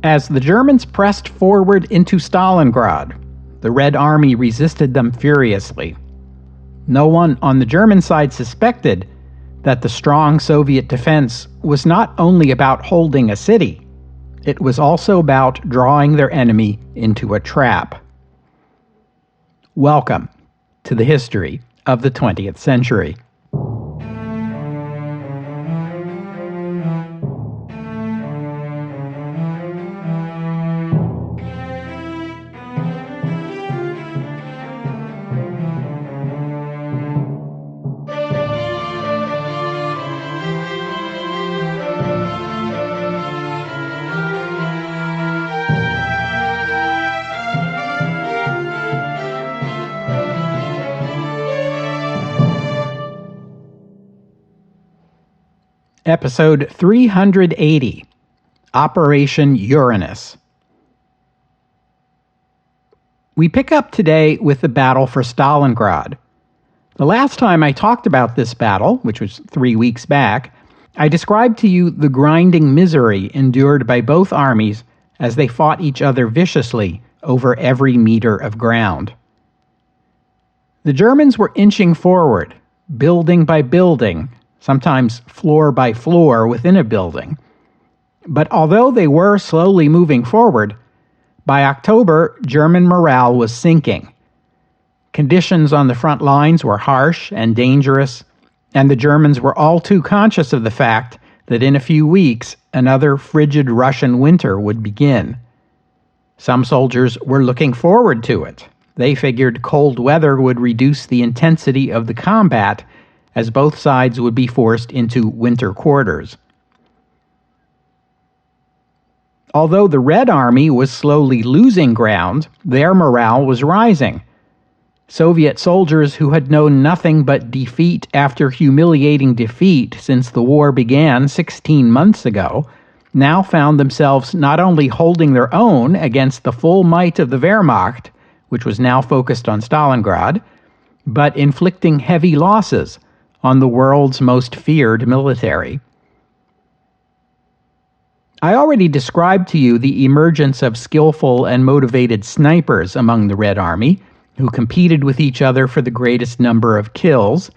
As the Germans pressed forward into Stalingrad, the Red Army resisted them furiously. No one on the German side suspected that the strong Soviet defense was not only about holding a city, it was also about drawing their enemy into a trap. Welcome to the history of the 20th century. Episode 380, Operation Uranus. We pick up today with the battle for Stalingrad. The last time I talked about this battle, which was 3 weeks back, I described to you the grinding misery endured by both armies as they fought each other viciously over every meter of ground. The Germans were inching forward, building by building, sometimes floor by floor within a building. But although they were slowly moving forward, by October, German morale was sinking. Conditions on the front lines were harsh and dangerous, and the Germans were all too conscious of the fact that in a few weeks, another frigid Russian winter would begin. Some soldiers were looking forward to it. They figured cold weather would reduce the intensity of the combat, as both sides would be forced into winter quarters. Although the Red Army was slowly losing ground, their morale was rising. Soviet soldiers who had known nothing but defeat after humiliating defeat since the war began 16 months ago now found themselves not only holding their own against the full might of the Wehrmacht, which was now focused on Stalingrad, but inflicting heavy losses on the world's most feared military. I already described to you the emergence of skillful and motivated snipers among the Red Army, who competed with each other for the greatest number of kills.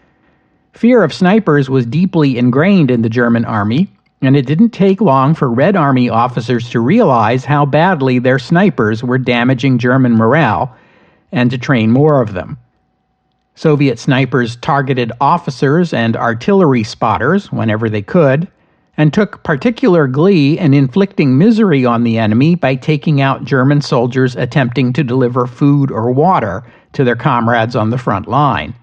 Fear of snipers was deeply ingrained in the German army, and it didn't take long for Red Army officers to realize how badly their snipers were damaging German morale, and to train more of them. Soviet snipers targeted officers and artillery spotters whenever they could, and took particular glee in inflicting misery on the enemy by taking out German soldiers attempting to deliver food or water to their comrades on the front line.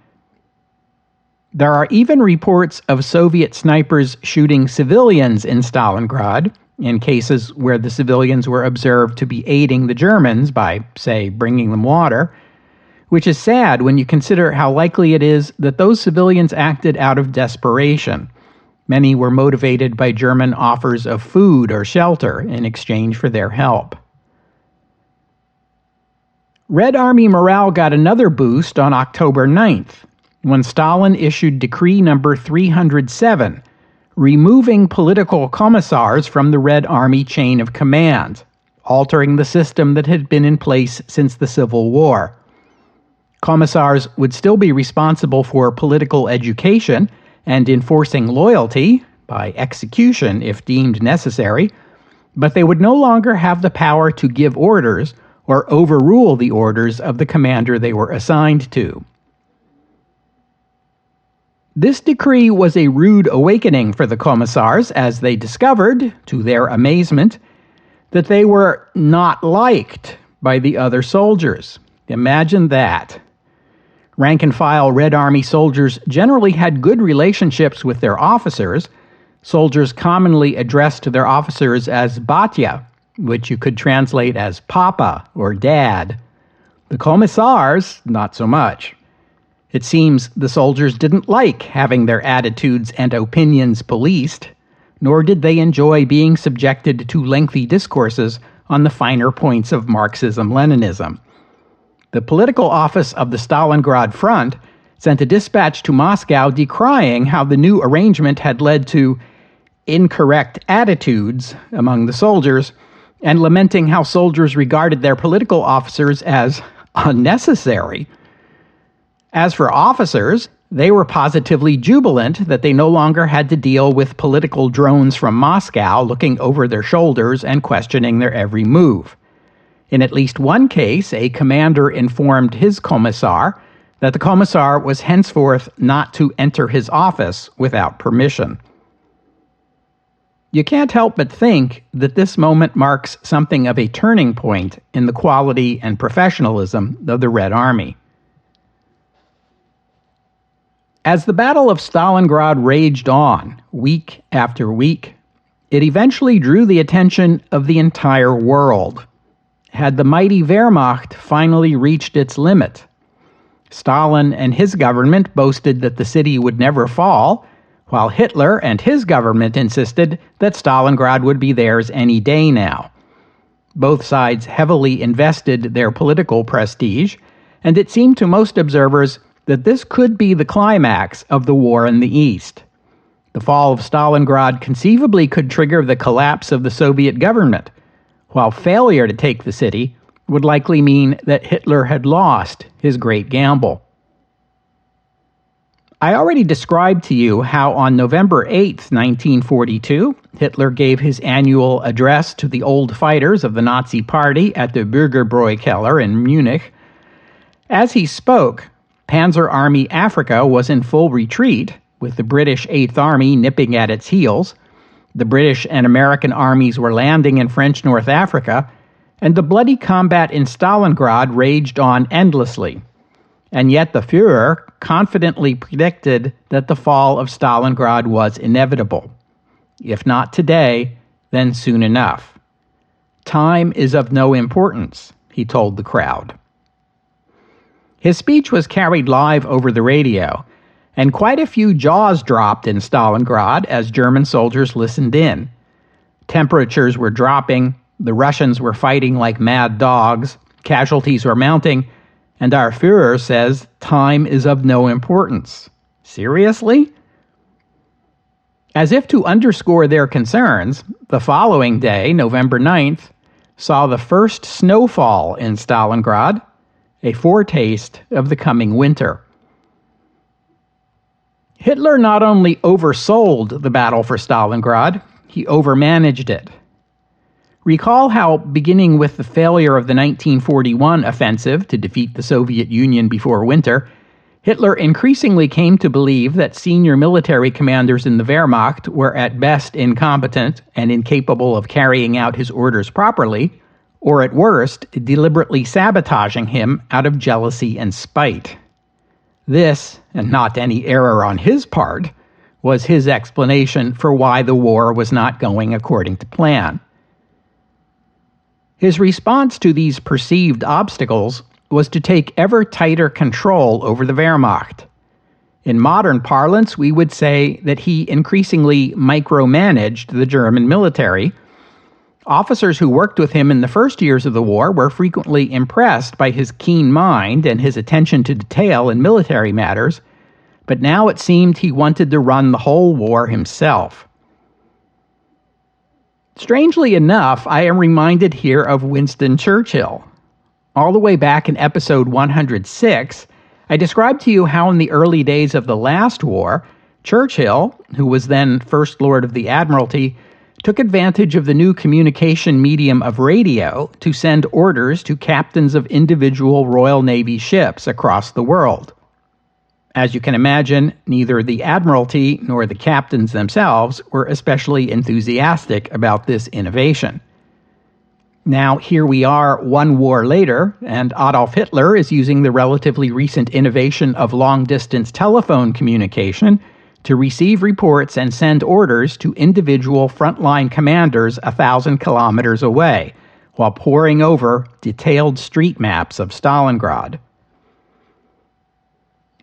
There are even reports of Soviet snipers shooting civilians in Stalingrad, in cases where the civilians were observed to be aiding the Germans by, say, bringing them water, which is sad when you consider how likely it is that those civilians acted out of desperation. Many were motivated by German offers of food or shelter in exchange for their help. Red Army morale got another boost on October 9th, when Stalin issued Decree number 307, removing political commissars from the Red Army chain of command, altering the system that had been in place since the Civil War. Commissars would still be responsible for political education and enforcing loyalty, by execution if deemed necessary, but they would no longer have the power to give orders or overrule the orders of the commander they were assigned to. This decree was a rude awakening for the commissars as they discovered, to their amazement, that they were not liked by the other soldiers. Imagine that. Rank-and-file Red Army soldiers generally had good relationships with their officers. Soldiers commonly addressed their officers as Batya, which you could translate as Papa or Dad. The commissars, not so much. It seems the soldiers didn't like having their attitudes and opinions policed, nor did they enjoy being subjected to lengthy discourses on the finer points of Marxism-Leninism. The political office of the Stalingrad Front sent a dispatch to Moscow decrying how the new arrangement had led to incorrect attitudes among the soldiers and lamenting how soldiers regarded their political officers as unnecessary. As for officers, they were positively jubilant that they no longer had to deal with political drones from Moscow looking over their shoulders and questioning their every move. In at least one case, a commander informed his commissar that the commissar was henceforth not to enter his office without permission. You can't help but think that this moment marks something of a turning point in the quality and professionalism of the Red Army. As the Battle of Stalingrad raged on, week after week, it eventually drew the attention of the entire world. Had the mighty Wehrmacht finally reached its limit? Stalin and his government boasted that the city would never fall, while Hitler and his government insisted that Stalingrad would be theirs any day now. Both sides heavily invested their political prestige, and it seemed to most observers that this could be the climax of the war in the East. The fall of Stalingrad conceivably could trigger the collapse of the Soviet government, while failure to take the city would likely mean that Hitler had lost his great gamble. I already described to you how on November 8, 1942, Hitler gave his annual address to the old fighters of the Nazi Party at the Bürgerbräukeller in Munich. As he spoke, Panzer Army Africa was in full retreat, with the British 8th Army nipping at its heels. The British and American armies were landing in French North Africa, and the bloody combat in Stalingrad raged on endlessly. And yet the Führer confidently predicted that the fall of Stalingrad was inevitable. If not today, then soon enough. Time is of no importance, he told the crowd. His speech was carried live over the radio, and quite a few jaws dropped in Stalingrad as German soldiers listened in. Temperatures were dropping, the Russians were fighting like mad dogs, casualties were mounting, and our Führer says time is of no importance. Seriously? As if to underscore their concerns, the following day, November 9th, saw the first snowfall in Stalingrad, a foretaste of the coming winter. Hitler not only oversold the battle for Stalingrad, he overmanaged it. Recall how, beginning with the failure of the 1941 offensive to defeat the Soviet Union before winter, Hitler increasingly came to believe that senior military commanders in the Wehrmacht were at best incompetent and incapable of carrying out his orders properly, or at worst, deliberately sabotaging him out of jealousy and spite. This, and not any error on his part, was his explanation for why the war was not going according to plan. His response to these perceived obstacles was to take ever tighter control over the Wehrmacht. In modern parlance, we would say that he increasingly micromanaged the German military. Officers who worked with him in the first years of the war were frequently impressed by his keen mind and his attention to detail in military matters, but now it seemed he wanted to run the whole war himself. Strangely enough, I am reminded here of Winston Churchill. All the way back in episode 106, I described to you how in the early days of the last war, Churchill, who was then First Lord of the Admiralty, took advantage of the new communication medium of radio to send orders to captains of individual Royal Navy ships across the world. As you can imagine, neither the Admiralty nor the captains themselves were especially enthusiastic about this innovation. Now, here we are 1 war later, and Adolf Hitler is using the relatively recent innovation of long-distance telephone communication to receive reports and send orders to individual frontline commanders 1,000 kilometers away, while poring over detailed street maps of Stalingrad.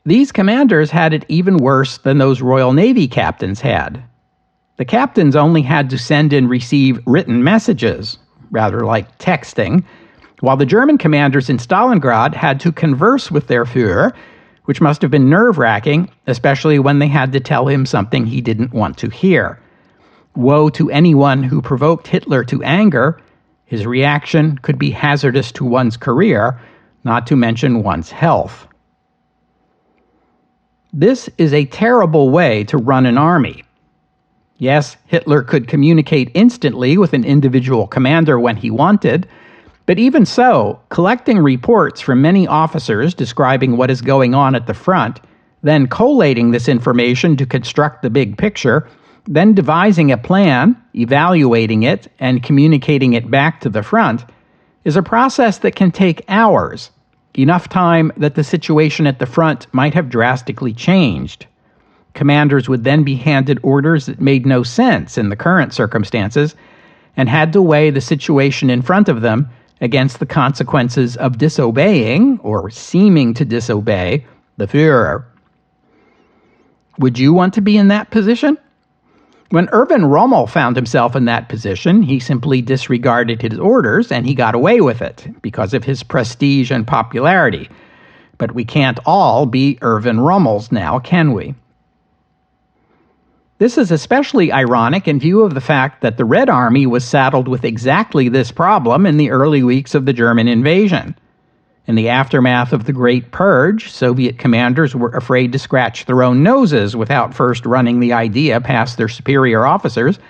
These commanders had it even worse than those Royal Navy captains had. The captains only had to send and receive written messages, rather like texting, while the German commanders in Stalingrad had to converse with their Führer, which must have been nerve-wracking, especially when they had to tell him something he didn't want to hear. Woe to anyone who provoked Hitler to anger, His reaction could be hazardous to one's career, not to mention one's health. This is a terrible way to run an army. Yes, Hitler could communicate instantly with an individual commander when he wanted, but even so, collecting reports from many officers describing what is going on at the front, then collating this information to construct the big picture, then devising a plan, evaluating it, and communicating it back to the front, is a process that can take hours, enough time that the situation at the front might have drastically changed. Commanders would then be handed orders that made no sense in the current circumstances and had to weigh the situation in front of them against the consequences of disobeying, or seeming to disobey, the Führer. Would you want to be in that position? When Erwin Rommel found himself in that position, he simply disregarded his orders and he got away with it because of his prestige and popularity. But we can't all be Erwin Rommels now, can we? This is especially ironic in view of the fact that the Red Army was saddled with exactly this problem in the early weeks of the German invasion. In the aftermath of the Great Purge, Soviet commanders were afraid to scratch their own noses without first running the idea past their superior officers,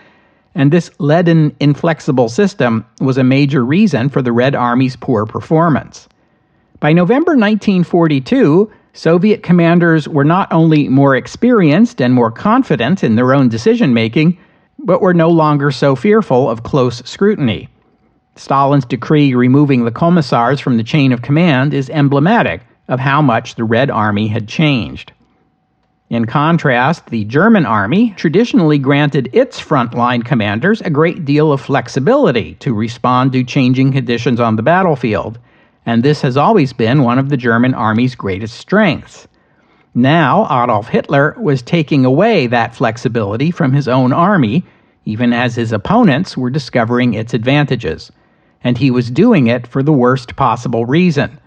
and this leaden, inflexible system was a major reason for the Red Army's poor performance. By November 1942, Soviet commanders were not only more experienced and more confident in their own decision-making, but were no longer so fearful of close scrutiny. Stalin's decree removing the commissars from the chain of command is emblematic of how much the Red Army had changed. In contrast, the German army traditionally granted its frontline commanders a great deal of flexibility to respond to changing conditions on the battlefield, and this has always been one of the German army's greatest strengths. Now, Adolf Hitler was taking away that flexibility from his own army, even as his opponents were discovering its advantages. And he was doing it for the worst possible reason,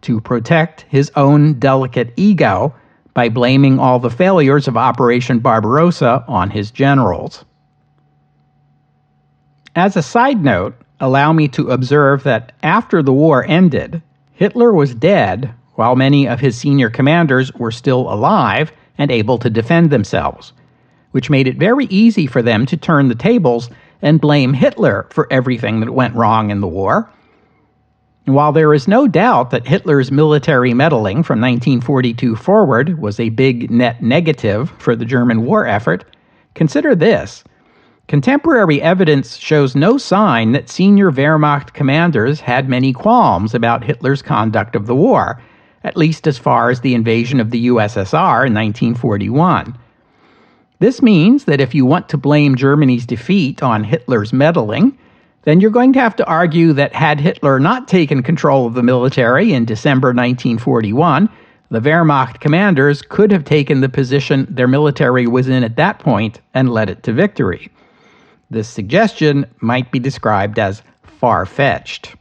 to protect his own delicate ego by blaming all the failures of Operation Barbarossa on his generals. As a side note, allow me to observe that after the war ended, Hitler was dead while many of his senior commanders were still alive and able to defend themselves, which made it very easy for them to turn the tables and blame Hitler for everything that went wrong in the war. And while there is no doubt that Hitler's military meddling from 1942 forward was a big net negative for the German war effort, consider this. Contemporary evidence shows no sign that senior Wehrmacht commanders had many qualms about Hitler's conduct of the war, at least as far as the invasion of the USSR in 1941. This means that if you want to blame Germany's defeat on Hitler's meddling, then you're going to have to argue that had Hitler not taken control of the military in December 1941, the Wehrmacht commanders could have taken the position their military was in at that point and led it to victory. This suggestion might be described as far-fetched.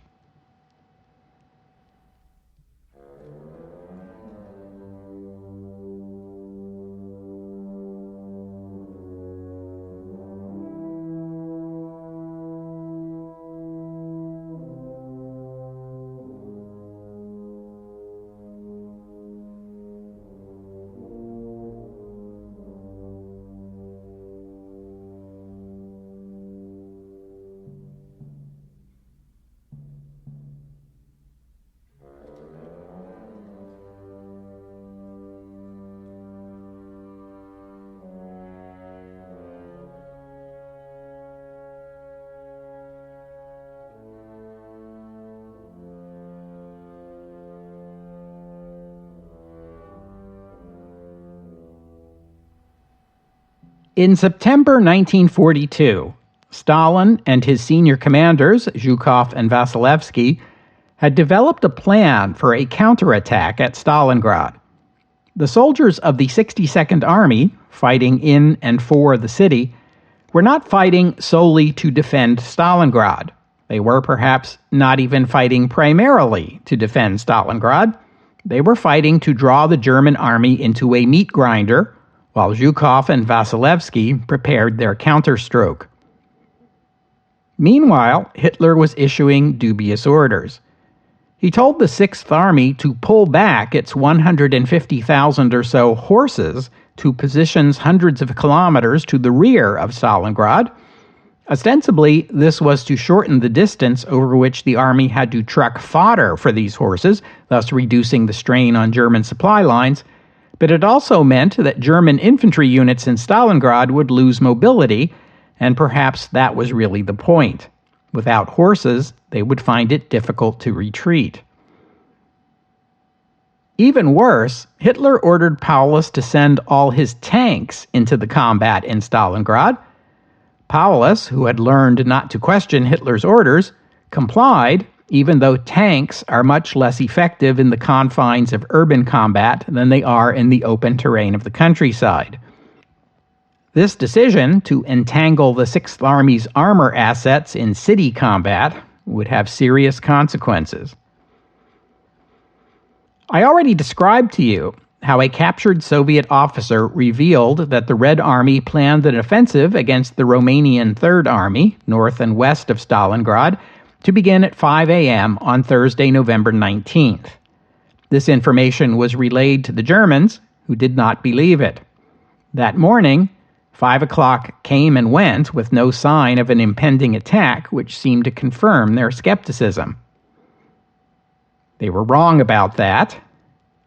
In September 1942, Stalin and his senior commanders, Zhukov and Vasilevsky, had developed a plan for a counterattack at Stalingrad. The soldiers of the 62nd Army, fighting in and for the city, were not fighting solely to defend Stalingrad. They were perhaps not even fighting primarily to defend Stalingrad. They were fighting to draw the German army into a meat grinder, while Zhukov and Vasilevsky prepared their counterstroke. Meanwhile, Hitler was issuing dubious orders. He told the Sixth Army to pull back its 150,000 or so horses to positions hundreds of kilometers to the rear of Stalingrad. Ostensibly, this was to shorten the distance over which the army had to truck fodder for these horses, thus reducing the strain on German supply lines. But it also meant that German infantry units in Stalingrad would lose mobility, and perhaps that was really the point. Without horses, they would find it difficult to retreat. Even worse, Hitler ordered Paulus to send all his tanks into the combat in Stalingrad. Paulus, who had learned not to question Hitler's orders, complied, even though tanks are much less effective in the confines of urban combat than they are in the open terrain of the countryside. This decision to entangle the Sixth Army's armor assets in city combat would have serious consequences. I already described to you how a captured Soviet officer revealed that the Red Army planned an offensive against the Romanian Third Army, north and west of Stalingrad, to begin at 5 a.m. on Thursday, November 19th. This information was relayed to the Germans, who did not believe it. That morning, 5 o'clock came and went with no sign of an impending attack, which seemed to confirm their skepticism. They were wrong about that.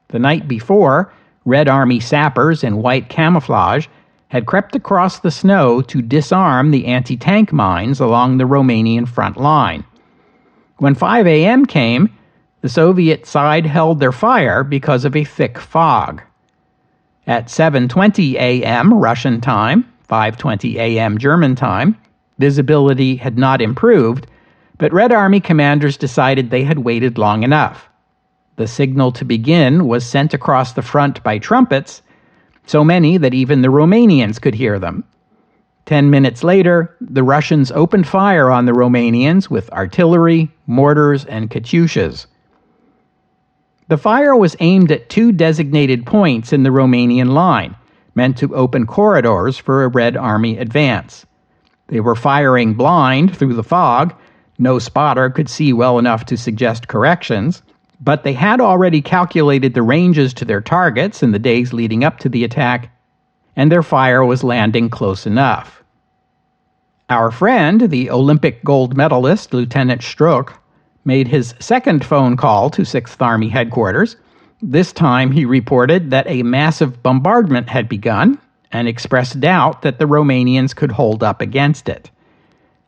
The night before, Red Army sappers in white camouflage had crept across the snow to disarm the anti-tank mines along the Romanian front line. When 5 a.m. came, the Soviet side held their fire because of a thick fog. At 7:20 a.m. Russian time, 5:20 a.m. German time, visibility had not improved, but Red Army commanders decided they had waited long enough. The signal to begin was sent across the front by trumpets, so many that even the Romanians could hear them. 10 minutes later, the Russians opened fire on the Romanians with artillery, mortars, and katyushas. The fire was aimed at two designated points in the Romanian line, meant to open corridors for a Red Army advance. They were firing blind through the fog. No spotter could see well enough to suggest corrections, but they had already calculated the ranges to their targets in the days leading up to the attack, and their fire was landing close enough. Our friend, the Olympic gold medalist Lieutenant Struck, made his second phone call to 6th Army headquarters. This time he reported that a massive bombardment had begun and expressed doubt that the Romanians could hold up against it.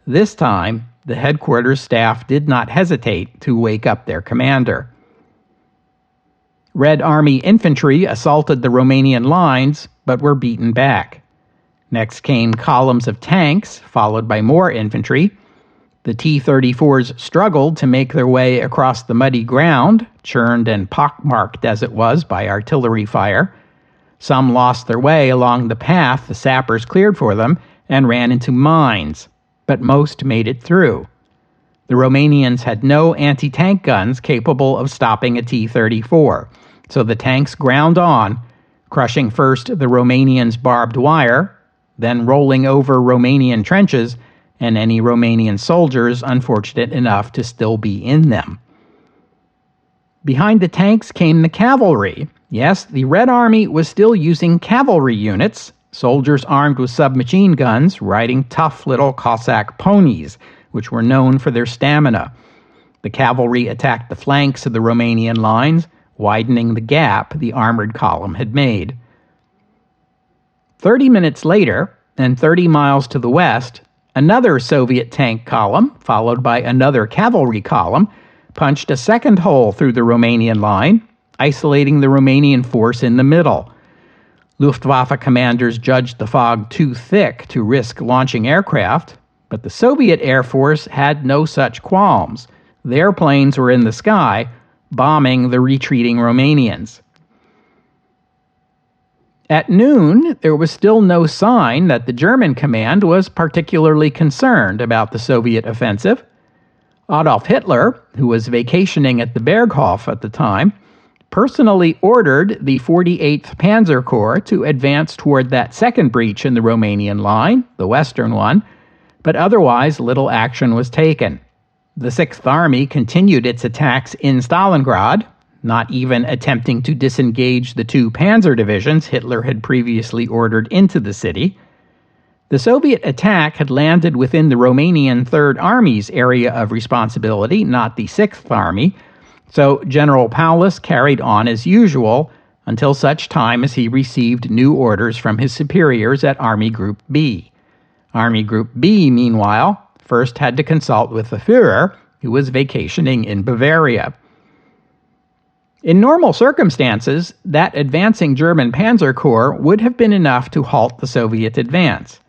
This time, the headquarters staff did not hesitate to wake up their commander. Red Army infantry assaulted the Romanian lines, but were beaten back. Next came columns of tanks, followed by more infantry. The T-34s struggled to make their way across the muddy ground, churned and pockmarked as it was by artillery fire. Some lost their way along the path the sappers cleared for them and ran into mines, but most made it through. The Romanians had no anti-tank guns capable of stopping a T-34, so the tanks ground on, crushing first the Romanians' barbed wire, then rolling over Romanian trenches and any Romanian soldiers unfortunate enough to still be in them. Behind the tanks came the cavalry. Yes, the Red Army was still using cavalry units, soldiers armed with submachine guns riding tough little Cossack ponies, which were known for their stamina. The cavalry attacked the flanks of the Romanian lines, widening the gap the armored column had made. 30 minutes later, and 30 miles to the west, another Soviet tank column, followed by another cavalry column, punched a second hole through the Romanian line, isolating the Romanian force in the middle. Luftwaffe commanders judged the fog too thick to risk launching aircraft, but the Soviet Air Force had no such qualms. Their planes were in the sky, bombing the retreating Romanians. At noon, there was still no sign that the German command was particularly concerned about the Soviet offensive. Adolf Hitler, who was vacationing at the Berghof at the time, personally ordered the 48th Panzer Corps to advance toward that second breach in the Romanian line, the western one, but otherwise little action was taken. The Sixth Army continued its attacks in Stalingrad, not even attempting to disengage the two panzer divisions Hitler had previously ordered into the city. The Soviet attack had landed within the Romanian Third Army's area of responsibility, not the Sixth Army, so General Paulus carried on as usual until such time as he received new orders from his superiors at Army Group B. Army Group B, meanwhile, first had to consult with the Führer, who was vacationing in Bavaria. In normal circumstances, that advancing German Panzer Corps would have been enough to halt the Soviet advance.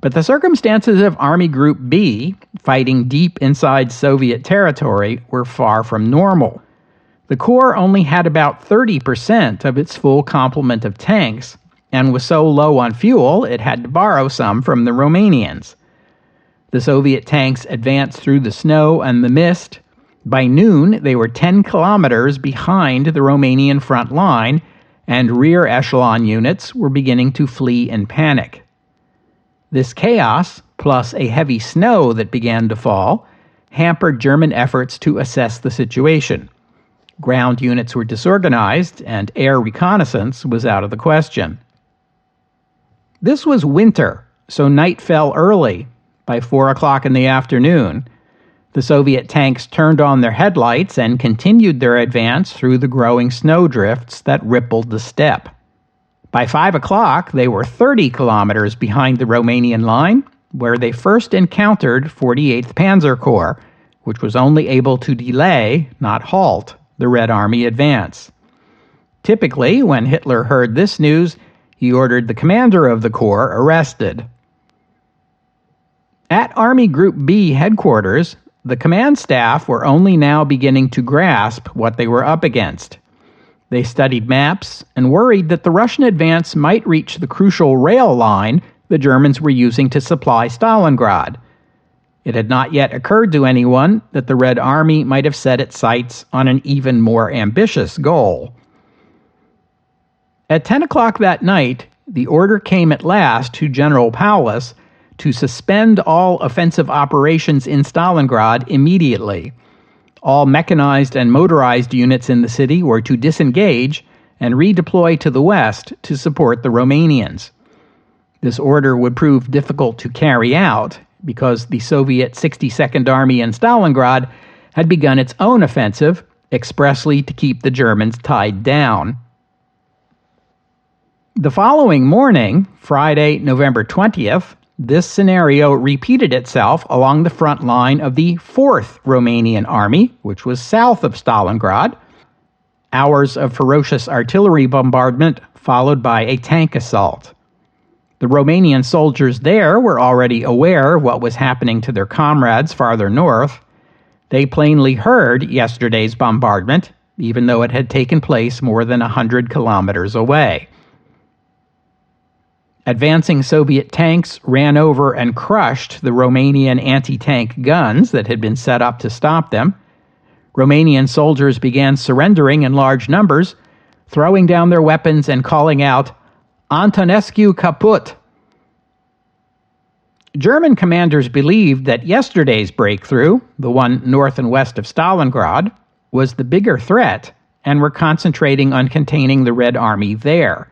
But the circumstances of Army Group B, fighting deep inside Soviet territory, were far from normal. The Corps only had about 30% of its full complement of tanks, and was so low on fuel it had to borrow some from the Romanians. The Soviet tanks advanced through the snow and the mist. By noon, they were 10 kilometers behind the Romanian front line, and rear echelon units were beginning to flee in panic. This chaos, plus a heavy snow that began to fall, hampered German efforts to assess the situation. Ground units were disorganized, and air reconnaissance was out of the question. This was winter, so night fell early. By 4 o'clock in the afternoon, the Soviet tanks turned on their headlights and continued their advance through the growing snowdrifts that rippled the steppe. By 5 o'clock, they were 30 kilometers behind the Romanian line, where they first encountered 48th Panzer Corps, which was only able to delay, not halt, the Red Army advance. Typically, when Hitler heard this news, he ordered the commander of the corps arrested. At Army Group B headquarters, the command staff were only now beginning to grasp what they were up against. They studied maps and worried that the Russian advance might reach the crucial rail line the Germans were using to supply Stalingrad. It had not yet occurred to anyone that the Red Army might have set its sights on an even more ambitious goal. At 10 o'clock that night, the order came at last to General Paulus to suspend all offensive operations in Stalingrad immediately. All mechanized and motorized units in the city were to disengage and redeploy to the west to support the Romanians. This order would prove difficult to carry out because the Soviet 62nd Army in Stalingrad had begun its own offensive expressly to keep the Germans tied down. The following morning, Friday, November 20th, this scenario repeated itself along the front line of the 4th Romanian Army, which was south of Stalingrad. Hours of ferocious artillery bombardment followed by a tank assault. The Romanian soldiers there were already aware of what was happening to their comrades farther north. They plainly heard yesterday's bombardment, even though it had taken place more than 100 kilometers away. Advancing Soviet tanks ran over and crushed the Romanian anti-tank guns that had been set up to stop them. Romanian soldiers began surrendering in large numbers, throwing down their weapons and calling out, "Antonescu kaput!" German commanders believed that yesterday's breakthrough, the one north and west of Stalingrad, was the bigger threat and were concentrating on containing the Red Army there.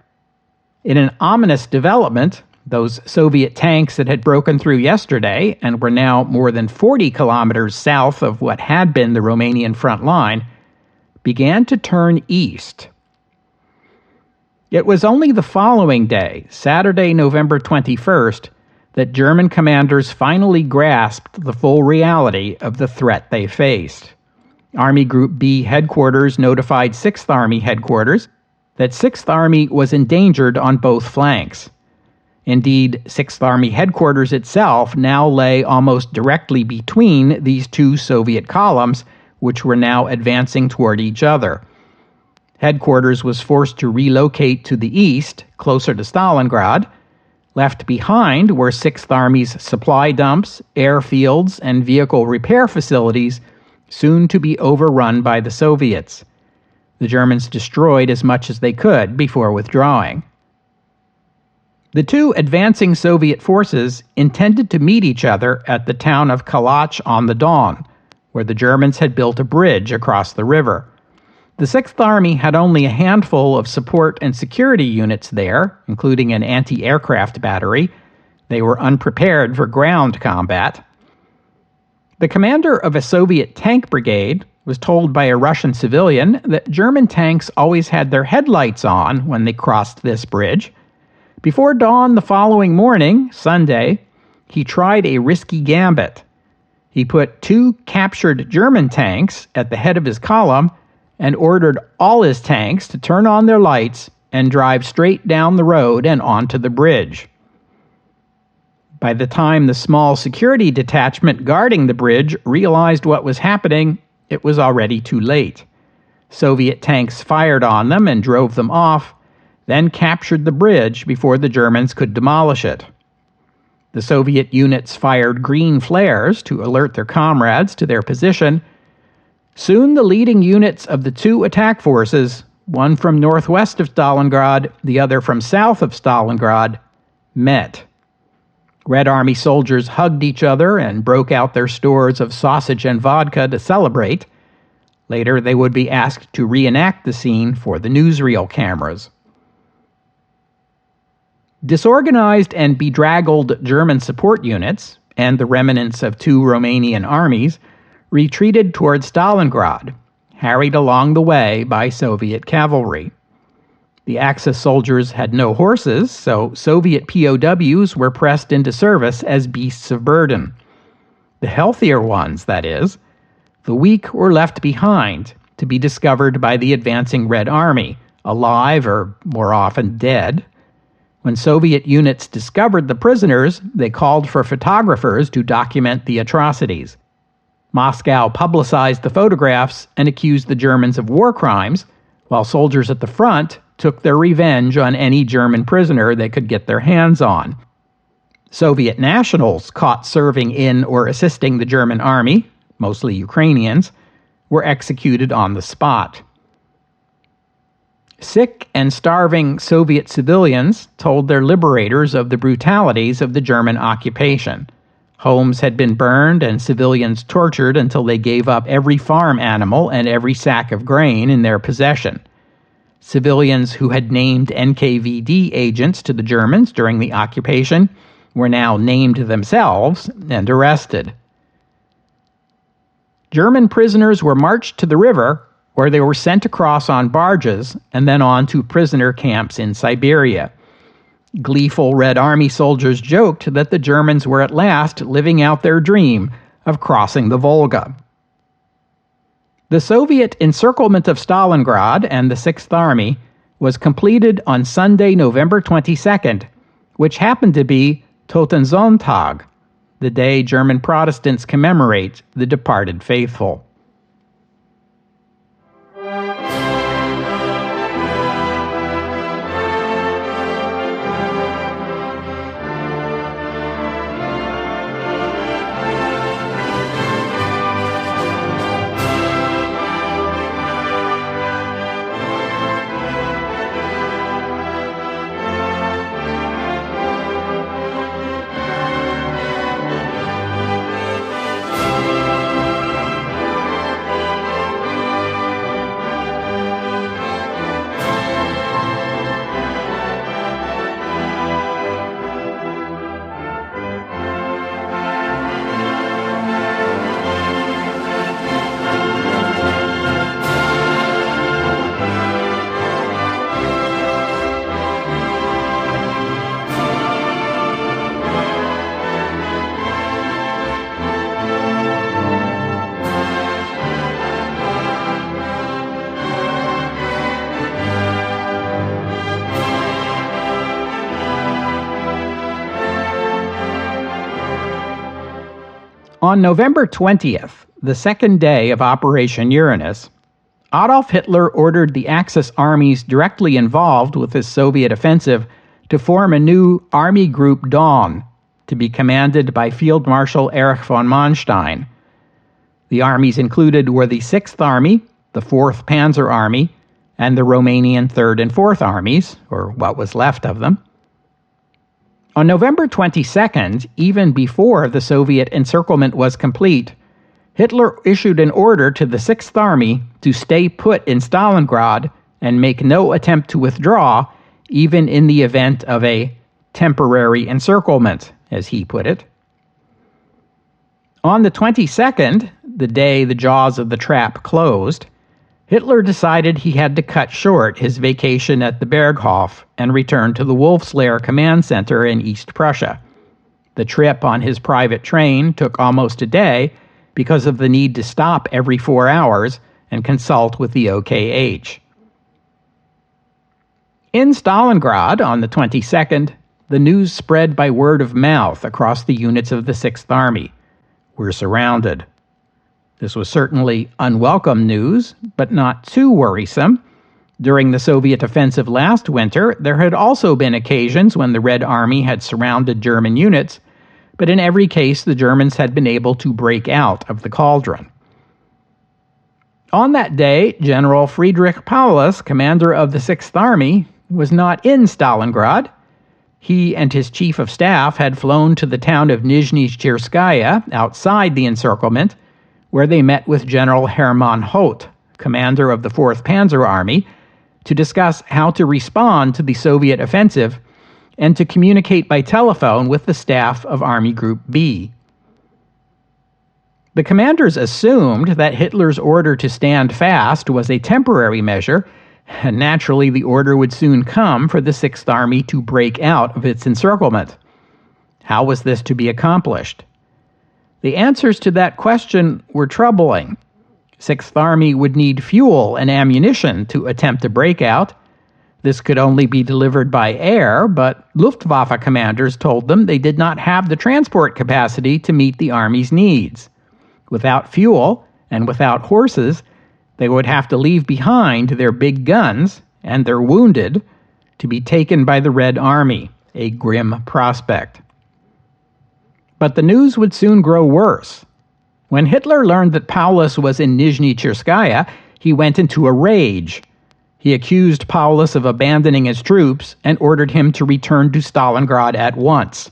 In an ominous development, those Soviet tanks that had broken through yesterday and were now more than 40 kilometers south of what had been the Romanian front line began to turn east. It was only the following day, Saturday, November 21st, that German commanders finally grasped the full reality of the threat they faced. Army Group B headquarters notified 6th Army headquarters that 6th Army was endangered on both flanks. Indeed, 6th Army headquarters itself now lay almost directly between these two Soviet columns, which were now advancing toward each other. Headquarters was forced to relocate to the east, closer to Stalingrad. Left behind were 6th Army's supply dumps, airfields, and vehicle repair facilities, soon to be overrun by the Soviets. The Germans destroyed as much as they could before withdrawing. The two advancing Soviet forces intended to meet each other at the town of Kalach on the Don, where the Germans had built a bridge across the river. The Sixth Army had only a handful of support and security units there, including an anti-aircraft battery. They were unprepared for ground combat. The commander of a Soviet tank brigade was told by a Russian civilian that German tanks always had their headlights on when they crossed this bridge. Before dawn the following morning, Sunday, he tried a risky gambit. He put 2 captured German tanks at the head of his column and ordered all his tanks to turn on their lights and drive straight down the road and onto the bridge. By the time the small security detachment guarding the bridge realized what was happening, it was already too late. Soviet tanks fired on them and drove them off, then captured the bridge before the Germans could demolish it. The Soviet units fired green flares to alert their comrades to their position. Soon the leading units of the 2 attack forces, one from northwest of Stalingrad, the other from south of Stalingrad, met. Red Army soldiers hugged each other and broke out their stores of sausage and vodka to celebrate. Later they would be asked to reenact the scene for the newsreel cameras. Disorganized and bedraggled German support units, and the remnants of 2 Romanian armies, retreated toward Stalingrad, harried along the way by Soviet cavalry. The Axis soldiers had no horses, so Soviet POWs were pressed into service as beasts of burden. The healthier ones, that is. The weak were left behind, to be discovered by the advancing Red Army, alive or more often dead. When Soviet units discovered the prisoners, they called for photographers to document the atrocities. Moscow publicized the photographs and accused the Germans of war crimes, while soldiers at the front took their revenge on any German prisoner they could get their hands on. Soviet nationals caught serving in or assisting the German army, mostly Ukrainians, were executed on the spot. Sick and starving Soviet civilians told their liberators of the brutalities of the German occupation. Homes had been burned and civilians tortured until they gave up every farm animal and every sack of grain in their possession. Civilians who had named NKVD agents to the Germans during the occupation were now named themselves and arrested. German prisoners were marched to the river, where they were sent across on barges and then on to prisoner camps in Siberia. Gleeful Red Army soldiers joked that the Germans were at last living out their dream of crossing the Volga. The Soviet encirclement of Stalingrad and the Sixth Army was completed on Sunday, November 22nd, which happened to be Totensonntag, the day German Protestants commemorate the departed faithful. On November 20th, the second day of Operation Uranus, Adolf Hitler ordered the Axis armies directly involved with this Soviet offensive to form a new Army Group Dawn, to be commanded by Field Marshal Erich von Manstein. The armies included were the 6th Army, the 4th Panzer Army, and the Romanian 3rd and 4th Armies, or what was left of them. On November 22nd, even before the Soviet encirclement was complete, Hitler issued an order to the Sixth Army to stay put in Stalingrad and make no attempt to withdraw, even in the event of a temporary encirclement, as he put it. On the 22nd, the day the jaws of the trap closed, Hitler decided he had to cut short his vacation at the Berghof and return to the Wolfslair Command Center in East Prussia. The trip on his private train took almost a day because of the need to stop every 4 hours and consult with the OKH. In Stalingrad on the 22nd, the news spread by word of mouth across the units of the Sixth Army. We're surrounded. This was certainly unwelcome news, but not too worrisome. During the Soviet offensive last winter, there had also been occasions when the Red Army had surrounded German units, but in every case the Germans had been able to break out of the cauldron. On that day, General Friedrich Paulus, commander of the Sixth Army, was not in Stalingrad. He and his chief of staff had flown to the town of Nizhny Cherskaya, outside the encirclement, where they met with General Hermann Hoth, commander of the 4th Panzer Army, to discuss how to respond to the Soviet offensive and to communicate by telephone with the staff of Army Group B. The commanders assumed that Hitler's order to stand fast was a temporary measure, and naturally the order would soon come for the Sixth Army to break out of its encirclement. How was this to be accomplished? The answers to that question were troubling. Sixth Army would need fuel and ammunition to attempt a breakout. This could only be delivered by air, but Luftwaffe commanders told them they did not have the transport capacity to meet the Army's needs. Without fuel and without horses, they would have to leave behind their big guns and their wounded to be taken by the Red Army, a grim prospect. But the news would soon grow worse. When Hitler learned that Paulus was in Nizhny Cherskaya, he went into a rage. He accused Paulus of abandoning his troops and ordered him to return to Stalingrad at once.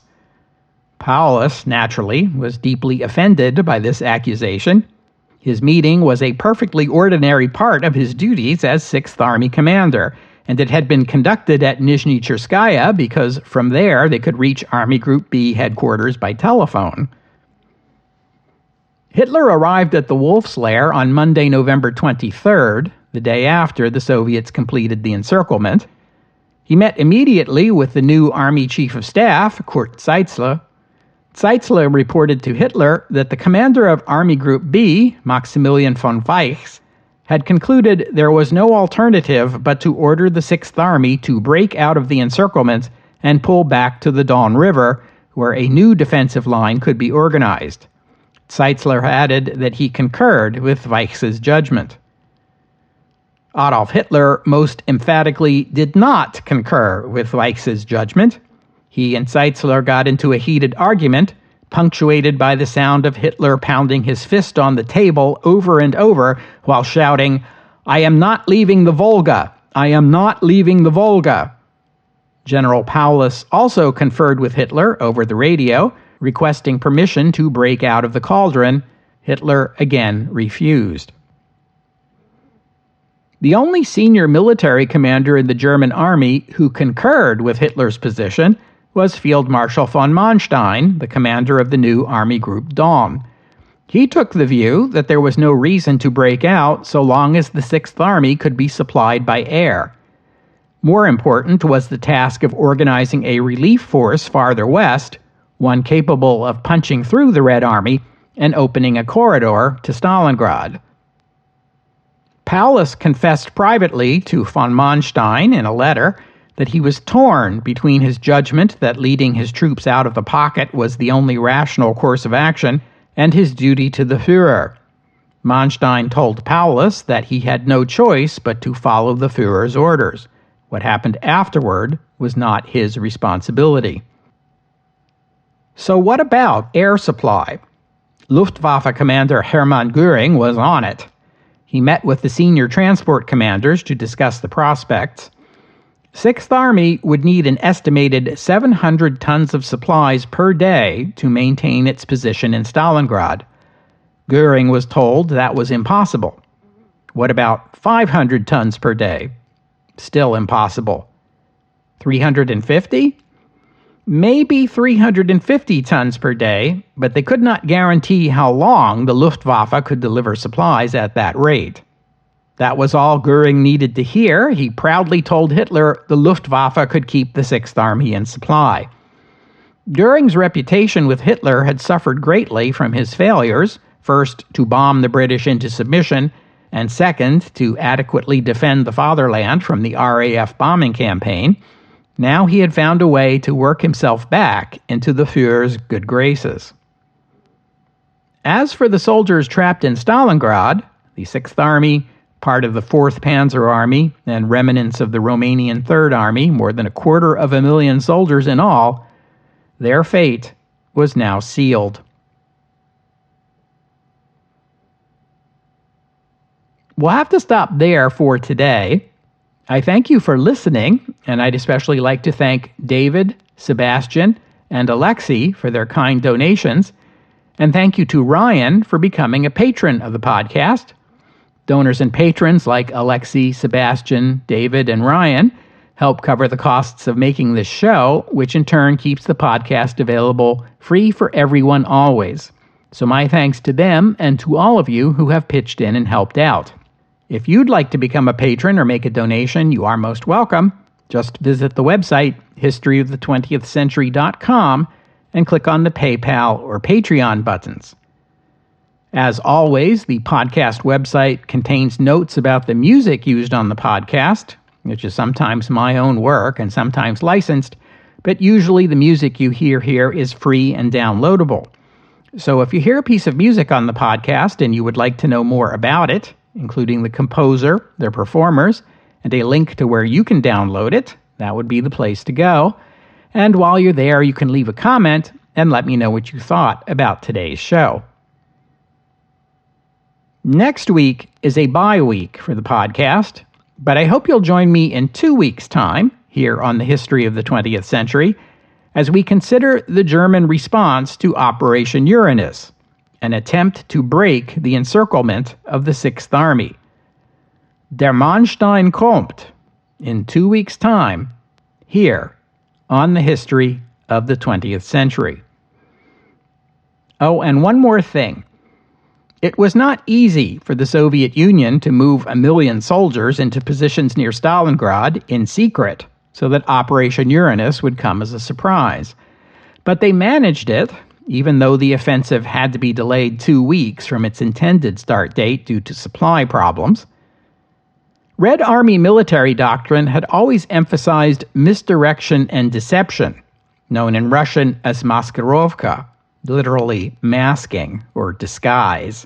Paulus, naturally, was deeply offended by this accusation. His meeting was a perfectly ordinary part of his duties as Sixth Army commander, and it had been conducted at Nizhny Cherskaya because from there they could reach Army Group B headquarters by telephone. Hitler arrived at the Wolfslair on Monday, November 23rd, the day after the Soviets completed the encirclement. He met immediately with the new Army Chief of Staff, Kurt Zeitzler. Zeitzler reported to Hitler that the commander of Army Group B, Maximilian von Weichs, had concluded there was no alternative but to order the Sixth Army to break out of the encirclement and pull back to the Don River, where a new defensive line could be organized. Zeitzler added that he concurred with Weichs's judgment. Adolf Hitler most emphatically did not concur with Weichs's judgment. He and Zeitzler got into a heated argument, punctuated by the sound of Hitler pounding his fist on the table over and over while shouting, "I am not leaving the Volga! I am not leaving the Volga!" General Paulus also conferred with Hitler over the radio, requesting permission to break out of the cauldron. Hitler again refused. The only senior military commander in the German army who concurred with Hitler's position was Field Marshal von Manstein, the commander of the new Army Group Dawn. He took the view that there was no reason to break out so long as the Sixth Army could be supplied by air. More important was the task of organizing a relief force farther west, one capable of punching through the Red Army and opening a corridor to Stalingrad. Paulus confessed privately to von Manstein in a letter that he was torn between his judgment that leading his troops out of the pocket was the only rational course of action and his duty to the Führer. Manstein told Paulus that he had no choice but to follow the Führer's orders. What happened afterward was not his responsibility. So what about air supply? Luftwaffe commander Hermann Göring was on it. He met with the senior transport commanders to discuss the prospects. Sixth Army would need an estimated 700 tons of supplies per day to maintain its position in Stalingrad. Goering was told that was impossible. What about 500 tons per day? Still impossible. 350? Maybe 350 tons per day, but they could not guarantee how long the Luftwaffe could deliver supplies at that rate. That was all Goering needed to hear. He proudly told Hitler the Luftwaffe could keep the Sixth Army in supply. Goering's reputation with Hitler had suffered greatly from his failures, first to bomb the British into submission, and second to adequately defend the fatherland from the RAF bombing campaign. Now he had found a way to work himself back into the Führer's good graces. As for the soldiers trapped in Stalingrad, the Sixth Army, part of the 4th Panzer Army, and remnants of the Romanian Third Army, more than 250,000 soldiers in all, their fate was now sealed. We'll have to stop there for today. I thank you for listening, and I'd especially like to thank David, Sebastian, and Alexei for their kind donations, and thank you to Ryan for becoming a patron of the podcast. Donors and patrons like Alexei, Sebastian, David, and Ryan help cover the costs of making this show, which in turn keeps the podcast available free for everyone always. So my thanks to them and to all of you who have pitched in and helped out. If you'd like to become a patron or make a donation, you are most welcome. Just visit the website, historyofthe20thcentury.com, and click on the PayPal or Patreon buttons. As always, the podcast website contains notes about the music used on the podcast, which is sometimes my own work and sometimes licensed, but usually the music you hear here is free and downloadable. So if you hear a piece of music on the podcast and you would like to know more about it, including the composer, their performers, and a link to where you can download it, that would be the place to go. And while you're there, you can leave a comment and let me know what you thought about today's show. Next week is a bye week for the podcast, but I hope you'll join me in 2 weeks' time here on the History of the 20th Century as we consider the German response to Operation Uranus, an attempt to break the encirclement of the Sixth Army. Der Mannstein kommt in 2 weeks' time here on the History of the 20th Century. Oh, and one more thing. It was not easy for the Soviet Union to move 1 million soldiers into positions near Stalingrad in secret so that Operation Uranus would come as a surprise. But they managed it, even though the offensive had to be delayed 2 weeks from its intended start date due to supply problems. Red Army military doctrine had always emphasized misdirection and deception, known in Russian as maskirovka, literally masking or disguise.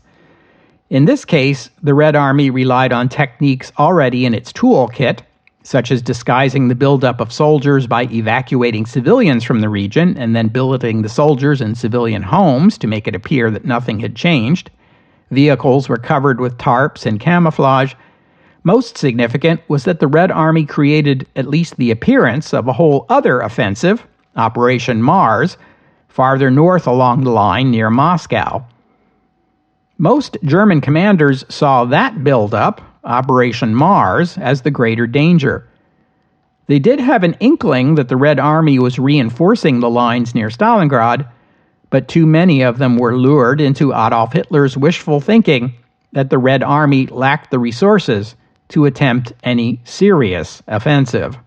In this case, the Red Army relied on techniques already in its toolkit, such as disguising the buildup of soldiers by evacuating civilians from the region and then billeting the soldiers in civilian homes to make it appear that nothing had changed. Vehicles were covered with tarps and camouflage. Most significant was that the Red Army created at least the appearance of a whole other offensive, Operation Mars, farther north along the line near Moscow. Most German commanders saw that buildup, Operation Mars, as the greater danger. They did have an inkling that the Red Army was reinforcing the lines near Stalingrad, but too many of them were lured into Adolf Hitler's wishful thinking that the Red Army lacked the resources to attempt any serious offensive.